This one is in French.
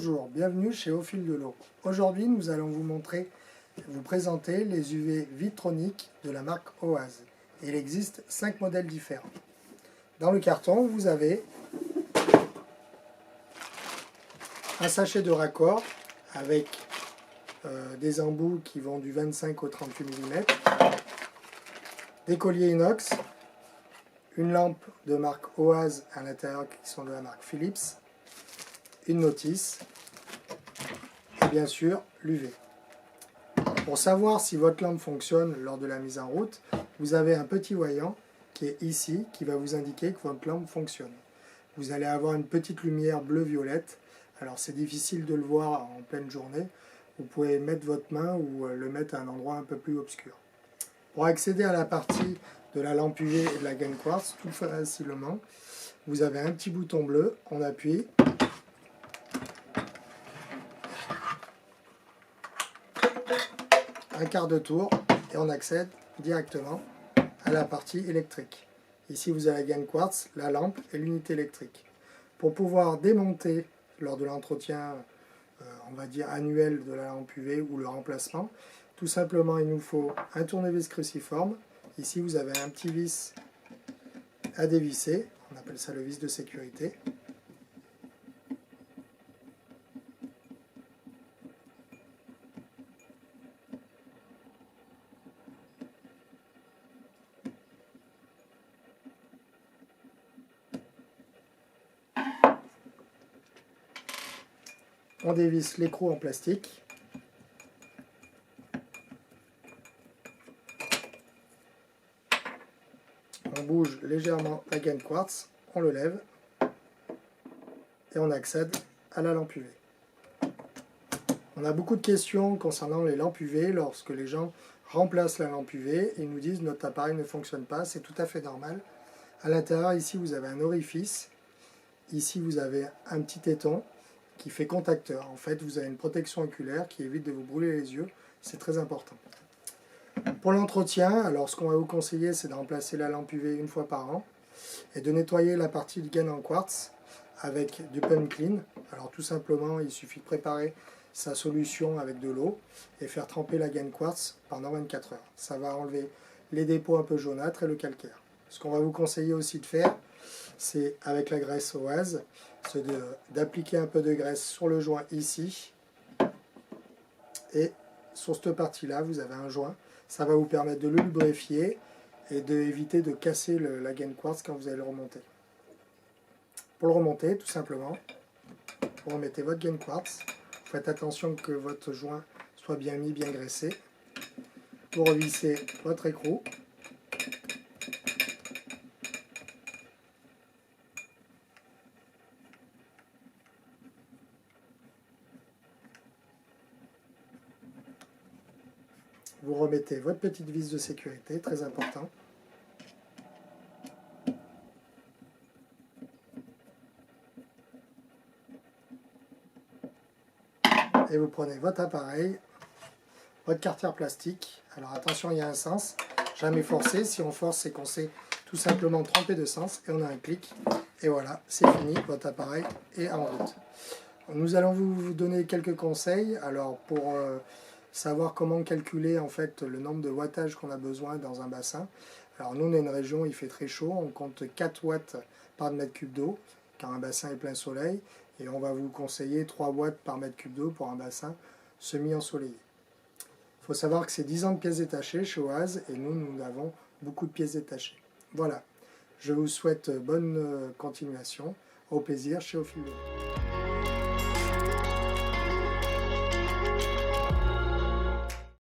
Bonjour, bienvenue chez Au Fil de l'eau. Aujourd'hui, nous allons vous présenter les UV Vitronic de la marque Oase. Il existe 5 modèles différents. Dans le carton, vous avez un sachet de raccord avec des embouts qui vont du 25 au 38 mm, des colliers inox, une lampe de marque Oase à l'intérieur qui sont de la marque Philips, une notice et bien sûr l'UV. Pour savoir si votre lampe fonctionne lors de la mise en route, vous avez un petit voyant qui est ici qui va vous indiquer que votre lampe fonctionne. Vous allez avoir une petite lumière bleu-violette. Alors c'est difficile de le voir en pleine journée. Vous pouvez mettre votre main ou le mettre à un endroit un peu plus obscur. Pour accéder à la partie de la lampe UV et de la gaine quartz, tout facilement, vous avez un petit bouton bleu, on appuie. Un quart de tour et on accède directement à la partie électrique. Ici vous avez la gaine quartz, la lampe et l'unité électrique. Pour pouvoir démonter lors de l'entretien, on va dire annuel de la lampe UV ou le remplacement, tout simplement il nous faut un tournevis cruciforme. Ici vous avez un petit vis à dévisser, on appelle ça le vis de sécurité. On dévisse l'écrou en plastique. On bouge légèrement la gaine quartz, on le lève et on accède à la lampe UV. On a beaucoup de questions concernant les lampes UV lorsque les gens remplacent la lampe UV et nous disent notre appareil ne fonctionne pas, c'est tout à fait normal. À l'intérieur, ici vous avez un orifice, ici vous avez un petit éton qui fait contacteur. En fait, vous avez une protection oculaire qui évite de vous brûler les yeux, c'est très important. Pour l'entretien, alors ce qu'on va vous conseiller, c'est de remplacer la lampe UV une fois par an et de nettoyer la partie de gaine en quartz avec du pump clean. Alors tout simplement, il suffit de préparer sa solution avec de l'eau et faire tremper la gaine quartz pendant 24 heures. Ça va enlever les dépôts un peu jaunâtres et le calcaire. Ce qu'on va vous conseiller aussi de faire, c'est avec la graisse Oase, c'est d'appliquer un peu de graisse sur le joint ici et sur cette partie-là, vous avez un joint. Ça va vous permettre de le lubrifier et d'éviter de casser la gaine quartz quand vous allez le remonter. Pour le remonter, tout simplement, vous remettez votre gaine quartz. Faites attention que votre joint soit bien mis, bien graissé. Vous revissez votre écrou. Vous remettez votre petite vis de sécurité, très important. Et vous prenez votre appareil, votre cartier plastique. Alors attention, il y a un sens, jamais forcer. Si on force, c'est qu'on s'est tout simplement trompé de sens et on a un clic. Et voilà, c'est fini, votre appareil est en route. Nous allons vous donner quelques conseils. Alors pour savoir comment calculer en fait le nombre de wattage qu'on a besoin dans un bassin. Alors nous on est une région où il fait très chaud, on compte 4 watts par mètre cube d'eau car un bassin est plein soleil et on va vous conseiller 3 watts par mètre cube d'eau pour un bassin semi-ensoleillé. Il faut savoir que c'est 10 ans de pièces détachées chez Oase et nous avons beaucoup de pièces détachées. Voilà, je vous souhaite bonne continuation, au plaisir chez Au Fil de l'eau.